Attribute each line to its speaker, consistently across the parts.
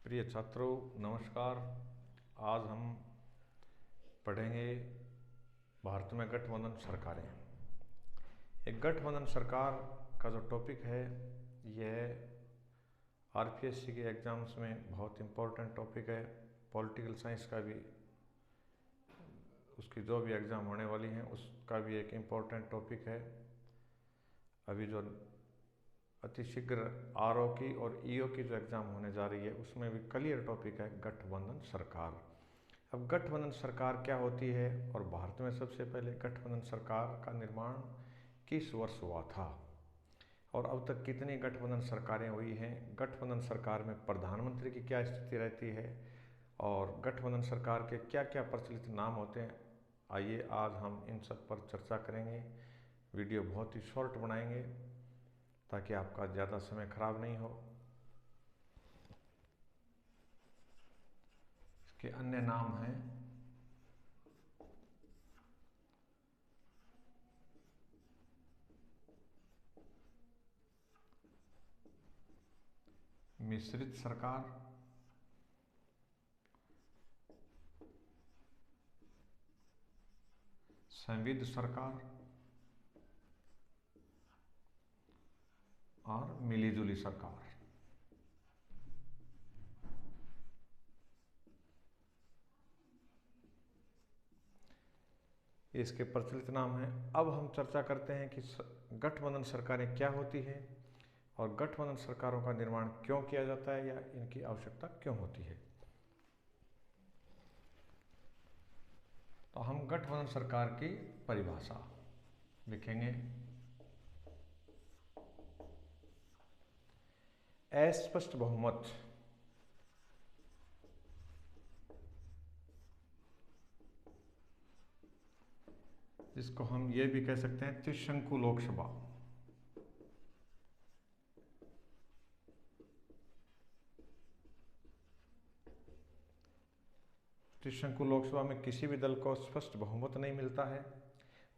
Speaker 1: प्रिय छात्रों, नमस्कार। आज हम पढ़ेंगे भारत में गठबंधन सरकारें। एक गठबंधन सरकार का जो टॉपिक है यह आरपीएससी के एग्ज़ाम्स में बहुत इम्पोर्टेंट टॉपिक है। पॉलिटिकल साइंस का भी, उसकी जो भी एग्ज़ाम होने वाली हैं उसका भी एक इम्पोर्टेंट टॉपिक है। अभी जो अतिशीघ्र आरओ की और ईओ की जो एग्ज़ाम होने जा रही है उसमें भी क्लियर टॉपिक है गठबंधन सरकार। अब गठबंधन सरकार क्या होती है और भारत में सबसे पहले गठबंधन सरकार का निर्माण किस वर्ष हुआ था और अब तक कितनी गठबंधन सरकारें हुई हैं, गठबंधन सरकार में प्रधानमंत्री की क्या स्थिति रहती है और गठबंधन सरकार के क्या क्या प्रचलित नाम होते हैं। आइए आज हम इन सब पर चर्चा करेंगे। वीडियो बहुत ही शॉर्ट बनाएंगे ताकि आपका ज़्यादा समय खराब नहीं हो। इसके अन्य नाम हैं मिश्रित सरकार, संविध सरकार और मिलीजुली सरकार। इसके प्रचलित नाम हैं। अब हम चर्चा करते हैं कि गठबंधन सरकारें क्या होती हैं और गठबंधन सरकारों का निर्माण क्यों किया जाता है या इनकी आवश्यकता क्यों होती है। तो हम गठबंधन सरकार की परिभाषा लिखेंगे। अस्पष्ट बहुमत, जिसको हम ये भी कह सकते हैं त्रिशंकु लोकसभा। त्रिशंकु लोकसभा में किसी भी दल को स्पष्ट बहुमत नहीं मिलता है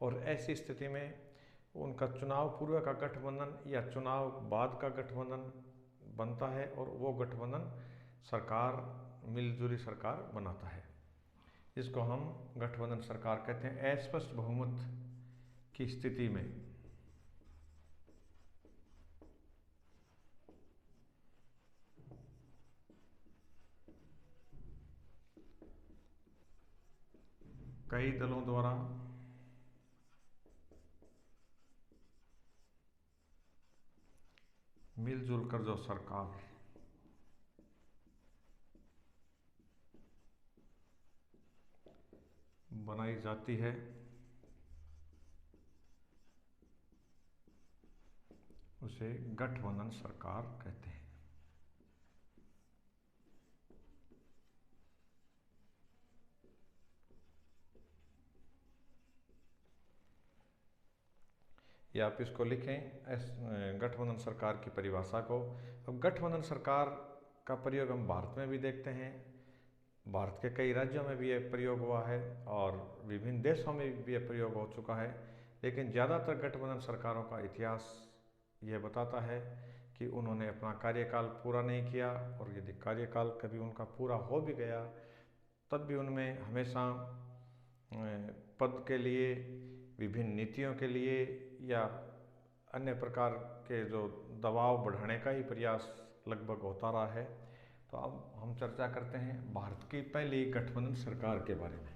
Speaker 1: और ऐसी स्थिति में उनका चुनाव पूर्व का गठबंधन या चुनाव बाद का गठबंधन बनता है और वो गठबंधन सरकार, मिलजुली सरकार बनाता है, जिसको हम गठबंधन सरकार कहते हैं। अस्पष्ट बहुमत की स्थिति में कई दलों द्वारा मिलजुल कर जो सरकार बनाई जाती है उसे गठबंधन सरकार कहते हैं। या आप इसको लिखें गठबंधन सरकार की परिभाषा को। अब गठबंधन सरकार का प्रयोग हम भारत में भी देखते हैं, भारत के कई राज्यों में भी यह प्रयोग हुआ है और विभिन्न देशों में भी यह प्रयोग हो चुका है। लेकिन ज़्यादातर गठबंधन सरकारों का इतिहास यह बताता है कि उन्होंने अपना कार्यकाल पूरा नहीं किया और यदि कार्यकाल कभी उनका पूरा हो भी गया तब भी उनमें हमेशा पद के लिए, विभिन्न नीतियों के लिए या अन्य प्रकार के जो दबाव बढ़ाने का ही प्रयास लगभग होता रहा है। तो अब हम चर्चा करते हैं भारत की पहली गठबंधन सरकार के बारे में।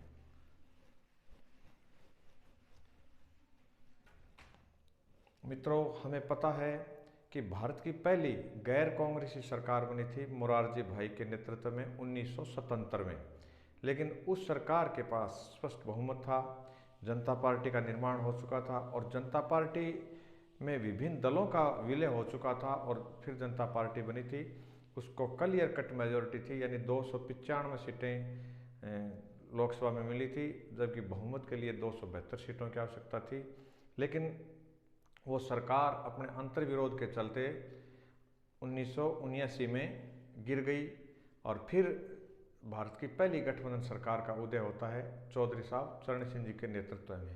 Speaker 1: मित्रों, हमें पता है कि भारत की पहली गैर कांग्रेसी सरकार बनी थी मोरारजी भाई के नेतृत्व में 1977 में। लेकिन उस सरकार के पास स्पष्ट बहुमत था, जनता पार्टी का निर्माण हो चुका था और जनता पार्टी में विभिन्न दलों का विलय हो चुका था और फिर जनता पार्टी बनी थी। उसको क्लियर कट मेजोरिटी थी, यानी 295 सीटें लोकसभा में मिली थी, जबकि बहुमत के लिए 272 सीटों की आवश्यकता थी। लेकिन वो सरकार अपने अंतर्विरोध के चलते 1979 में गिर गई और फिर भारत की पहली गठबंधन सरकार का उदय होता है चौधरी साहब चरण सिंह जी के नेतृत्व में।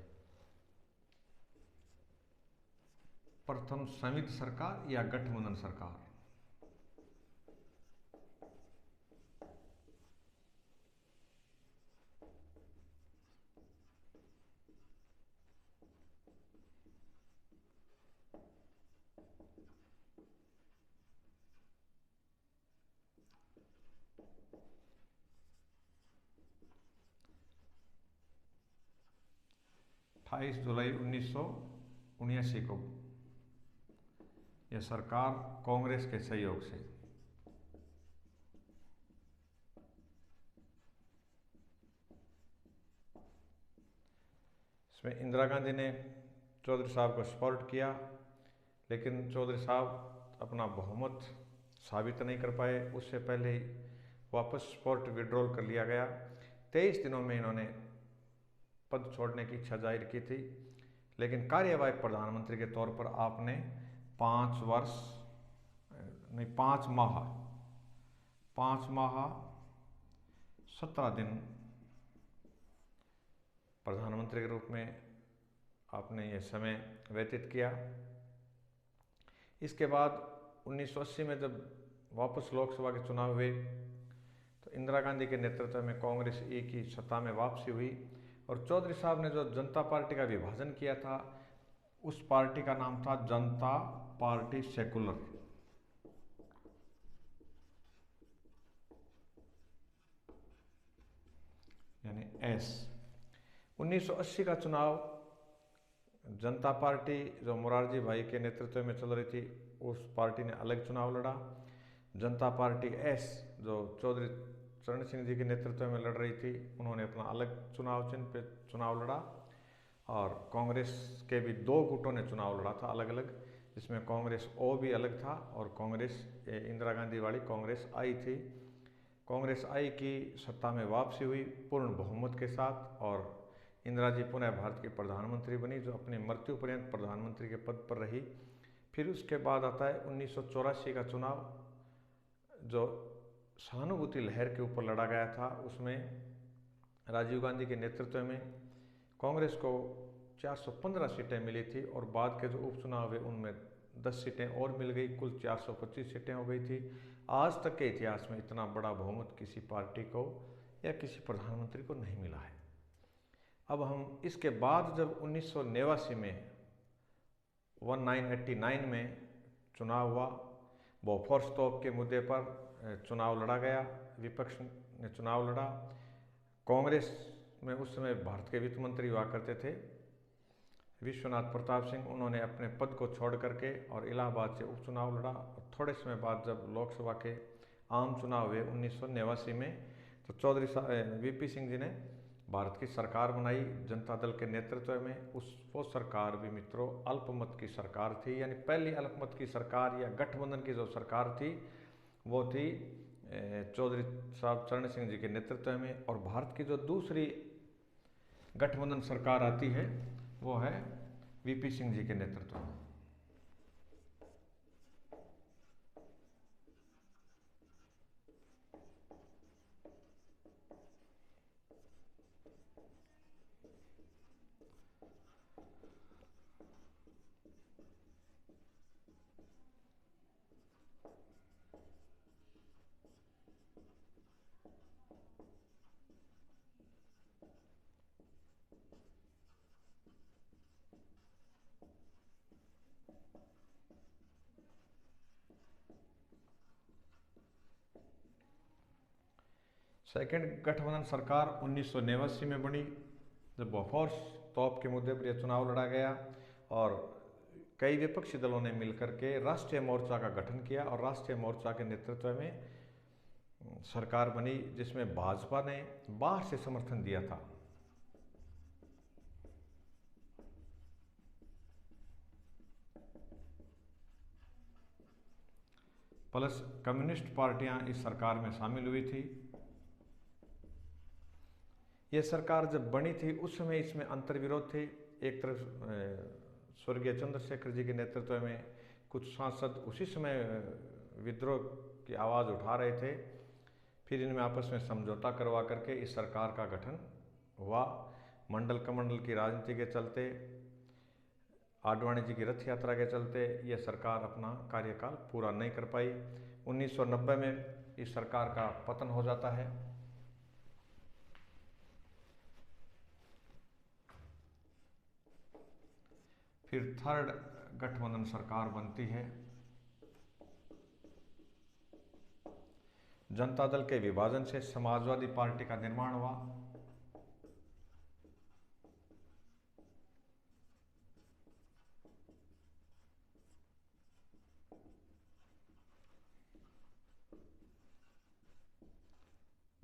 Speaker 1: प्रथम संविध सरकार या गठबंधन सरकार। जुलाई 1979 को यह सरकार कांग्रेस के सहयोग से इसमें इंदिरा गांधी ने चौधरी साहब को सपोर्ट किया, लेकिन चौधरी साहब अपना बहुमत साबित नहीं कर पाए। उससे पहले ही वापस सपोर्ट विड्रॉल कर लिया गया। 23 दिनों में इन्होंने पद छोड़ने की इच्छा जाहिर की थी, लेकिन कार्यवाहक प्रधानमंत्री के तौर पर आपने 5 माह 17 दिन प्रधानमंत्री के रूप में आपने ये समय व्यतीत किया। इसके बाद 1980 में जब वापस लोकसभा के चुनाव हुए तो इंदिरा गांधी के नेतृत्व में कांग्रेस ई की सत्ता में वापसी हुई और चौधरी साहब ने जो जनता पार्टी का विभाजन किया था उस पार्टी का नाम था जनता पार्टी सेकुलर। यानी एस। 1980 का चुनाव जनता पार्टी जो मोरारजी भाई के नेतृत्व में चल रही थी उस पार्टी ने अलग चुनाव लड़ा। जनता पार्टी एस जो चौधरी चरण सिंह जी के नेतृत्व में लड़ रही थी उन्होंने अपना अलग चुनाव चिन्ह पे चुनाव लड़ा और कांग्रेस के भी 2 गुटों ने चुनाव लड़ा था अलग अलग, जिसमें कांग्रेस ओ भी अलग था और कांग्रेस इंदिरा गांधी वाली कांग्रेस आई थी। कांग्रेस आई की सत्ता में वापसी हुई पूर्ण बहुमत के साथ और इंदिरा जी पुनः भारत की प्रधानमंत्री बनी, जो अपनी मृत्यु पर्यंत प्रधानमंत्री के पद पर रही। फिर उसके बाद आता है 1984 का चुनाव जो सहानुभूति लहर के ऊपर लड़ा गया था। उसमें राजीव गांधी के नेतृत्व में कांग्रेस को 415 सीटें मिली थी और बाद के जो उपचुनाव हुए उनमें 10 सीटें और मिल गई, कुल 425 सीटें हो गई थी। आज तक के इतिहास में इतना बड़ा बहुमत किसी पार्टी को या किसी प्रधानमंत्री को नहीं मिला है। अब हम इसके बाद जब 1989 में 1989 में चुनाव हुआ, बोफोर्स तोप के मुद्दे पर चुनाव लड़ा गया, विपक्ष ने चुनाव लड़ा। कांग्रेस में उस समय भारत के वित्त मंत्री हुआ करते थे विश्वनाथ प्रताप सिंह, उन्होंने अपने पद को छोड़ करके और इलाहाबाद से उपचुनाव लड़ा। और थोड़े समय बाद जब लोकसभा के आम चुनाव हुए 1989 में तो चौधरी वीपी सिंह जी ने भारत की सरकार बनाई जनता दल के नेतृत्व में। वो सरकार भी मित्रों अल्पमत की सरकार थी, यानी पहली अल्पमत की सरकार या गठबंधन की जो सरकार थी वो थी चौधरी साहब चरण सिंह जी के नेतृत्व में। और भारत की जो दूसरी गठबंधन सरकार आती है वो है वीपी सिंह जी के नेतृत्व में। सेकेंड गठबंधन सरकार 1989 में बनी जब बोफोर्स तोप के मुद्दे पर यह चुनाव लड़ा गया और कई विपक्षी दलों ने मिलकर के राष्ट्रीय मोर्चा का गठन किया और राष्ट्रीय मोर्चा के नेतृत्व में सरकार बनी जिसमें भाजपा ने बाहर से समर्थन दिया था। प्लस कम्युनिस्ट पार्टियां इस सरकार में शामिल हुई थी। यह सरकार जब बनी थी उस समय इसमें अंतर्विरोध थे। एक तरफ स्वर्गीय चंद्रशेखर जी के नेतृत्व में कुछ सांसद उसी समय विद्रोह की आवाज़ उठा रहे थे, फिर इनमें आपस में समझौता करवा करके इस सरकार का गठन हुआ। मंडल कमंडल की राजनीति के चलते, आडवाणी जी की रथ यात्रा के चलते यह सरकार अपना कार्यकाल पूरा नहीं कर पाई। 1990 में इस सरकार का पतन हो जाता है। फिर थर्ड गठबंधन सरकार बनती है। जनता दल के विभाजन से समाजवादी पार्टी का निर्माण हुआ।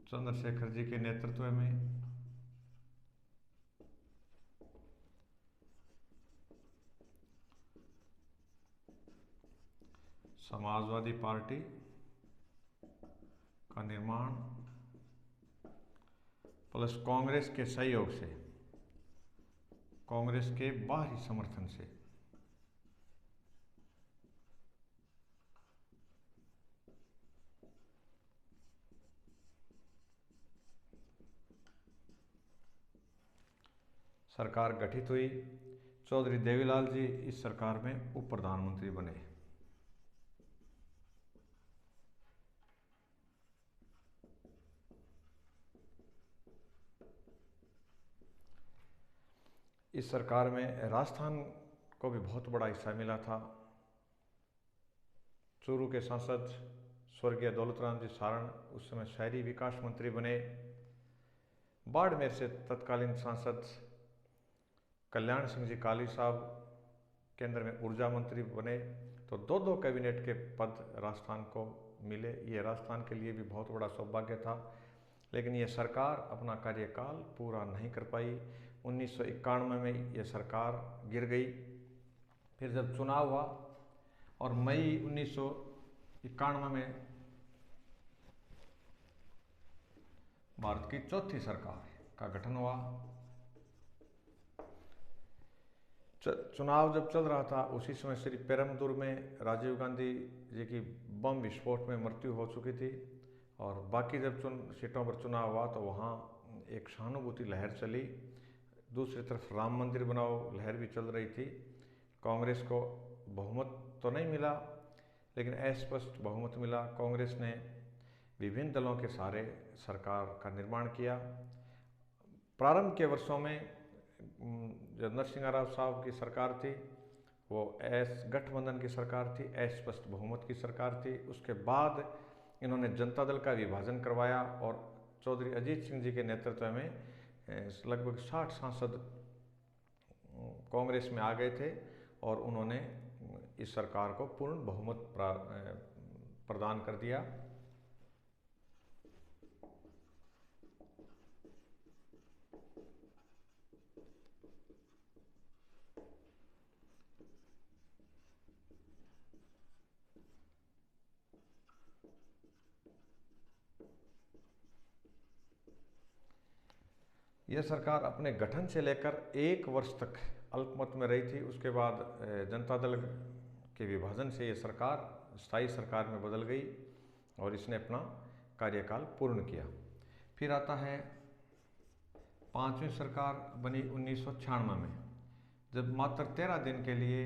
Speaker 1: चंद्रशेखर जी के नेतृत्व में समाजवादी पार्टी का निर्माण प्लस कांग्रेस के सहयोग से, कांग्रेस के बाहरी समर्थन से सरकार गठित हुई। चौधरी देवीलाल जी इस सरकार में उप प्रधानमंत्री बने। इस सरकार में राजस्थान को भी बहुत बड़ा हिस्सा मिला था। चूरू के सांसद स्वर्गीय दौलतराम जी सारण उस समय शहरी विकास मंत्री बने। बाड़मेर से तत्कालीन सांसद कल्याण सिंह जी काली साहब केंद्र में ऊर्जा मंत्री बने। तो दो दो कैबिनेट के पद राजस्थान को मिले। ये राजस्थान के लिए भी बहुत बड़ा सौभाग्य था। लेकिन ये सरकार अपना कार्यकाल पूरा नहीं कर पाई। 1991 में ये सरकार गिर गई। फिर जब चुनाव हुआ और मई 1991 में भारत की चौथी सरकार का गठन हुआ। चुनाव जब चल रहा था उसी समय श्री पेरमदूर में राजीव गांधी जी की बम विस्फोट में मृत्यु हो चुकी थी। और बाकी जब सीटों पर चुनाव हुआ तो वहाँ एक सहानुभूति लहर चली। दूसरी तरफ राम मंदिर बनाओ लहर भी चल रही थी। कांग्रेस को बहुमत तो नहीं मिला, लेकिन अस्पष्ट बहुमत मिला। कांग्रेस ने विभिन्न दलों के सहारे सरकार का निर्माण किया। प्रारंभ के वर्षों में जो नरसिंह राव साहब की सरकार थी वो गठबंधन की सरकार थी, अस्पष्ट बहुमत की सरकार थी। उसके बाद इन्होंने जनता दल का विभाजन करवाया और चौधरी अजीत सिंह जी के नेतृत्व में लगभग 60 सांसद कांग्रेस में आ गए थे और उन्होंने इस सरकार को पूर्ण बहुमत प्रदान कर दिया। यह सरकार अपने गठन से लेकर 1 वर्ष तक अल्पमत में रही थी। उसके बाद जनता दल के विभाजन से ये सरकार स्थायी सरकार में बदल गई और इसने अपना कार्यकाल पूर्ण किया। फिर आता है 5वीं सरकार बनी 1996 में, जब मात्र 13 दिन के लिए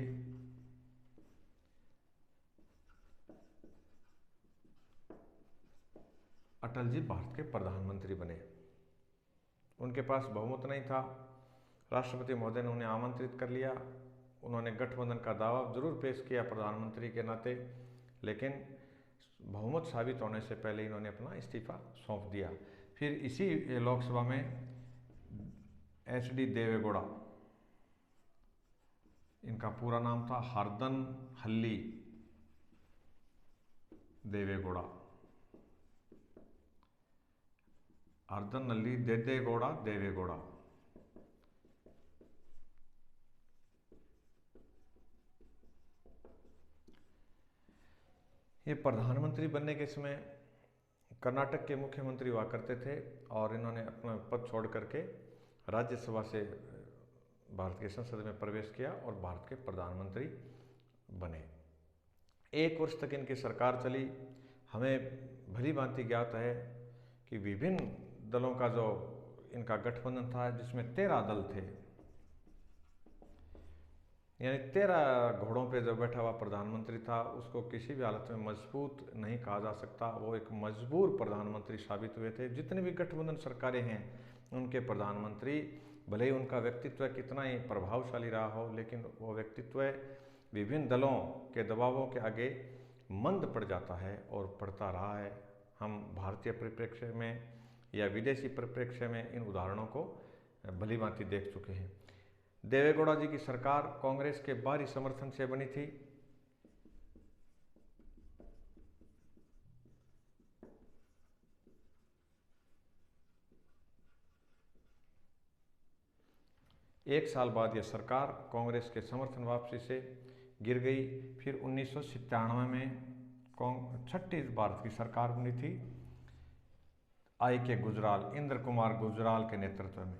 Speaker 1: अटल जी भारत के प्रधानमंत्री बने। उनके पास बहुमत नहीं था। राष्ट्रपति महोदय ने उन्हें आमंत्रित कर लिया। उन्होंने गठबंधन का दावा जरूर पेश किया प्रधानमंत्री के नाते, लेकिन बहुमत साबित होने से पहले इन्होंने अपना इस्तीफा सौंप दिया। फिर इसी लोकसभा में HD देवेगौड़ा, इनका पूरा नाम था हरदन हल्ली देवेगौड़ा, हरदनहल्ली देवेगौड़ा। ये प्रधानमंत्री बनने के समय कर्नाटक के मुख्यमंत्री हुआ करते थे और इन्होंने अपना पद छोड़ करके राज्यसभा से भारत की संसद में प्रवेश किया और भारत के प्रधानमंत्री बने। 1 वर्ष तक इनकी सरकार चली। हमें भली भांति ज्ञात है कि विभिन्न दलों का जो इनका गठबंधन था जिसमें 13 दल थे, यानी 13 घोड़ों पे जो बैठा हुआ प्रधानमंत्री था उसको किसी भी हालत में मजबूत नहीं कहा जा सकता। वो एक मजबूर प्रधानमंत्री साबित हुए थे। जितने भी गठबंधन सरकारें हैं उनके प्रधानमंत्री, भले ही उनका व्यक्तित्व कितना ही प्रभावशाली रहा हो, लेकिन वो व्यक्तित्व विभिन्न दलों के दबावों के आगे मंद पड़ जाता है और पड़ता रहा है। हम भारतीय परिप्रेक्ष्य में या विदेशी परिप्रेक्ष्य में इन उदाहरणों को भली भांति देख चुके हैं। देवेगौड़ा जी की सरकार कांग्रेस के बाहरी समर्थन से बनी थी। एक साल बाद यह सरकार कांग्रेस के समर्थन वापसी से गिर गई। फिर 1997 में छठी भारत की सरकार बनी थी आई के गुजराल, इंद्र कुमार गुजराल के नेतृत्व में।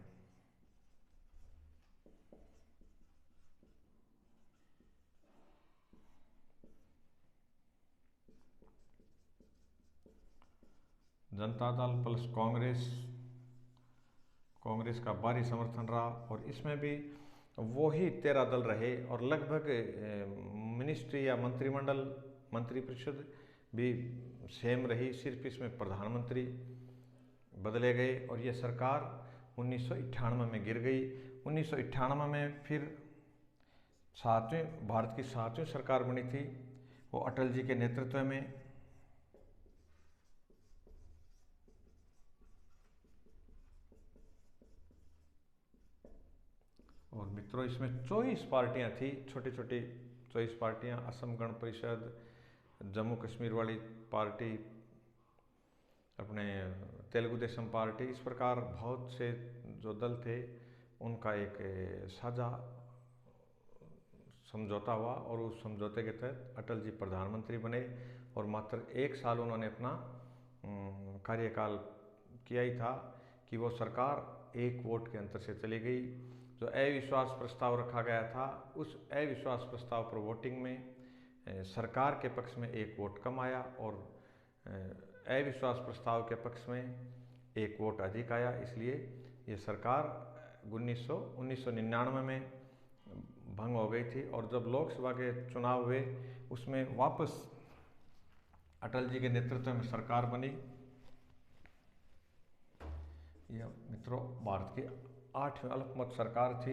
Speaker 1: जनता दल प्लस कांग्रेस का भारी समर्थन रहा और इसमें भी वही 13 दल रहे और लगभग मिनिस्ट्री या मंत्रिमंडल मंत्रिपरिषद भी सेम रही। सिर्फ इसमें प्रधानमंत्री बदले गए और यह सरकार 1998 में गिर गई। 1998 में फिर भारत की 7वीं सरकार बनी थी, वो अटल जी के नेतृत्व में। और मित्रों, इसमें 24 पार्टियां थी, छोटी छोटी 24 पार्टियां। असम गण परिषद, जम्मू कश्मीर वाली पार्टी, अपने तेलुगु देशम पार्टी, इस प्रकार बहुत से जो दल थे उनका एक साझा समझौता हुआ और उस समझौते के तहत अटल जी प्रधानमंत्री बने और मात्र 1 साल उन्होंने अपना कार्यकाल किया ही था कि वो सरकार एक वोट के अंतर से चली गई। जो अविश्वास प्रस्ताव रखा गया था उस अविश्वास प्रस्ताव पर वोटिंग में सरकार के पक्ष में 1 वोट कम आया और अविश्वास प्रस्ताव के पक्ष में 1 वोट अधिक आया। इसलिए ये सरकार 1999 में भंग हो गई थी और जब लोकसभा के चुनाव हुए उसमें वापस अटल जी के नेतृत्व में सरकार बनी। यह मित्रों भारत की 8वीं अल्पमत सरकार थी।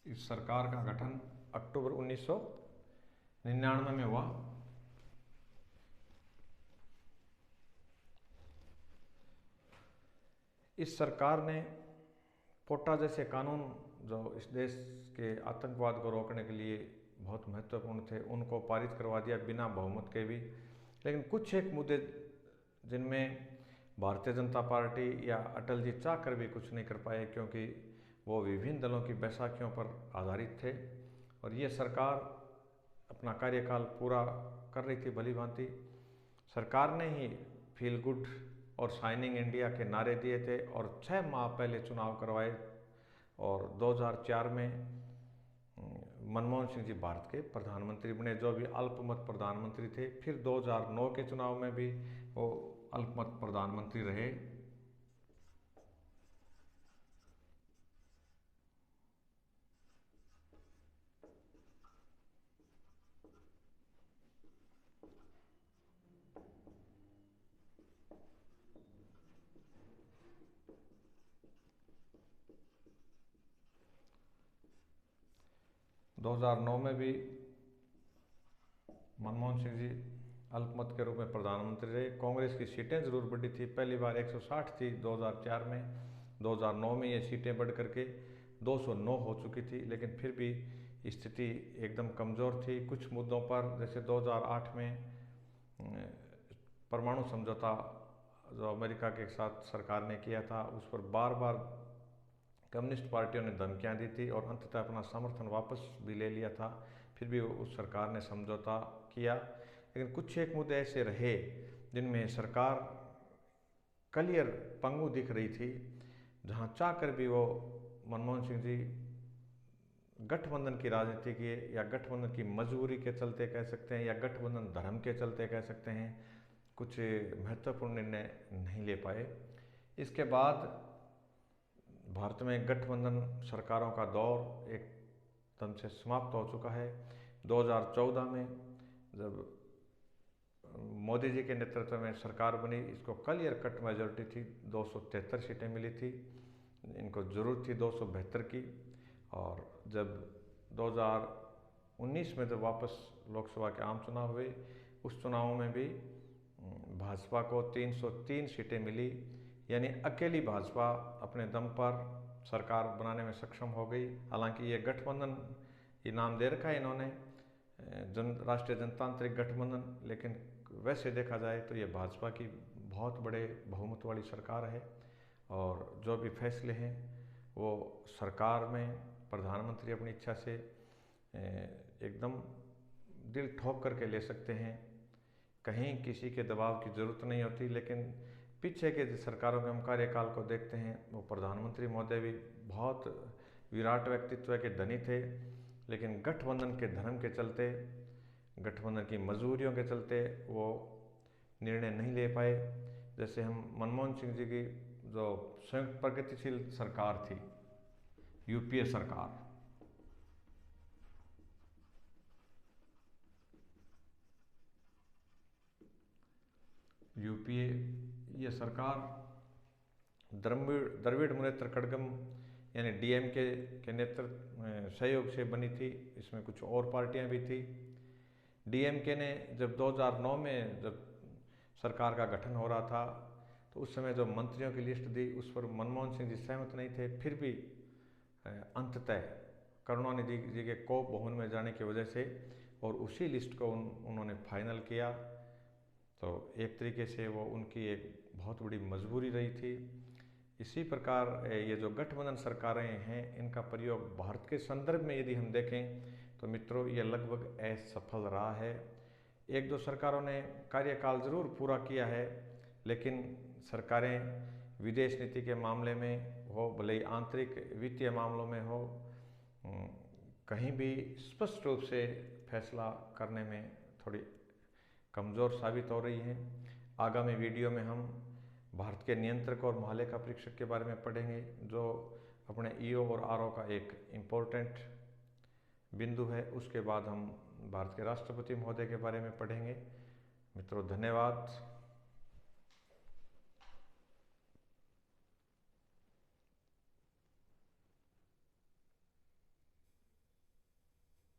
Speaker 1: इस सरकार का गठन अक्टूबर 1999 में हुआ। इस सरकार ने पोटा जैसे कानून जो इस देश के आतंकवाद को रोकने के लिए बहुत महत्वपूर्ण थे उनको पारित करवा दिया बिना बहुमत के भी। लेकिन कुछ एक मुद्दे जिनमें भारतीय जनता पार्टी या अटल जी चाह कर भी कुछ नहीं कर पाए क्योंकि वो विभिन्न दलों की बैसाखियों पर आधारित थे और ये सरकार अपना कार्यकाल पूरा कर रही थी भली भांति। सरकार ने ही फील गुड और शाइनिंग इंडिया के नारे दिए थे और 6 माह पहले चुनाव करवाए और 2004 में मनमोहन सिंह जी भारत के प्रधानमंत्री बने, जो भी अल्पमत प्रधानमंत्री थे। फिर 2009 के चुनाव में भी वो अल्पमत प्रधानमंत्री रहे। दो 2009 में भी मनमोहन सिंह जी अल्पमत के रूप में प्रधानमंत्री रहे। कांग्रेस की सीटें जरूर बढ़ी थी, पहली बार 160 थी 2004 में, 2009 में ये सीटें बढ़ करके 209 हो चुकी थी। लेकिन फिर भी स्थिति एकदम कमज़ोर थी। कुछ मुद्दों पर जैसे 2008 में परमाणु समझौता जो अमेरिका के साथ सरकार ने किया था उस पर बार बार कम्युनिस्ट पार्टियों ने धमकियां दी थी और अंततः अपना समर्थन वापस भी ले लिया था। फिर भी उस सरकार ने समझौता किया। लेकिन कुछ एक मुद्दे ऐसे रहे जिनमें सरकार क्लियर पंगु दिख रही थी, जहां चाहकर भी वो मनमोहन सिंह जी गठबंधन की राजनीति किए या गठबंधन की मजबूरी के चलते कह सकते हैं या गठबंधन धर्म के चलते कह सकते हैं, कुछ महत्वपूर्ण निर्णय नहीं ले पाए। इसके बाद भारत में गठबंधन सरकारों का दौर एकदम से समाप्त हो चुका है। 2014 में जब मोदी जी के नेतृत्व में सरकार बनी, इसको क्लियर कट मेजोरिटी थी, 273 सीटें मिली थी, इनको ज़रूरत थी 272 की। और जब 2019 में जब वापस लोकसभा के आम चुनाव हुए, उस चुनाव में भी भाजपा को 303 सीटें मिली, यानी अकेली भाजपा अपने दम पर सरकार बनाने में सक्षम हो गई। हालांकि ये गठबंधन इनाम दे रखा है इन्होंने, राष्ट्रीय जनतांत्रिक गठबंधन, लेकिन वैसे देखा जाए तो ये भाजपा की बहुत बड़े बहुमत वाली सरकार है। और जो भी फैसले हैं वो सरकार में प्रधानमंत्री अपनी इच्छा से एकदम दिल ठोक करके ले सकते हैं, कहीं किसी के दबाव की ज़रूरत नहीं होती। लेकिन पीछे के सरकारों में हम कार्यकाल को देखते हैं, वो प्रधानमंत्री महोदय भी बहुत विराट व्यक्तित्व के धनी थे, लेकिन गठबंधन के धर्म के चलते, गठबंधन की मजबूरियों के चलते वो निर्णय नहीं ले पाए। जैसे हम मनमोहन सिंह जी की जो संयुक्त प्रगतिशील सरकार थी, यूपीए सरकार, यूपीए ये सरकार द्रविड़ मुनेत्र कड़गम यानी डीएमके के नेतृत्व सहयोग से बनी थी। इसमें कुछ और पार्टियां भी थी। डीएमके ने जब 2009 में जब सरकार का गठन हो रहा था, तो उस समय जो मंत्रियों की लिस्ट दी उस पर मनमोहन सिंह जी सहमत नहीं थे। फिर भी अंततः करुणानिधि जी के कोप भवन में जाने की वजह से और उसी लिस्ट को उन्होंने फाइनल किया। तो एक तरीके से वो उनकी एक बहुत बड़ी मजबूरी रही थी। इसी प्रकार ये जो गठबंधन सरकारें हैं, इनका प्रयोग भारत के संदर्भ में यदि हम देखें तो मित्रों ये लगभग असफल रहा है। एक दो सरकारों ने कार्यकाल जरूर पूरा किया है, लेकिन सरकारें विदेश नीति के मामले में हो, भले ही आंतरिक वित्तीय मामलों में हो, कहीं भी स्पष्ट रूप से फैसला करने में थोड़ी कमज़ोर साबित हो रही हैं। आगामी वीडियो में हम भारत के नियंत्रक और महालेखा परीक्षक के बारे में पढ़ेंगे, जो अपने ईओ और आरओ का एक इम्पोर्टेंट बिंदु है। उसके बाद हम भारत के राष्ट्रपति महोदय के बारे में पढ़ेंगे। मित्रों धन्यवाद।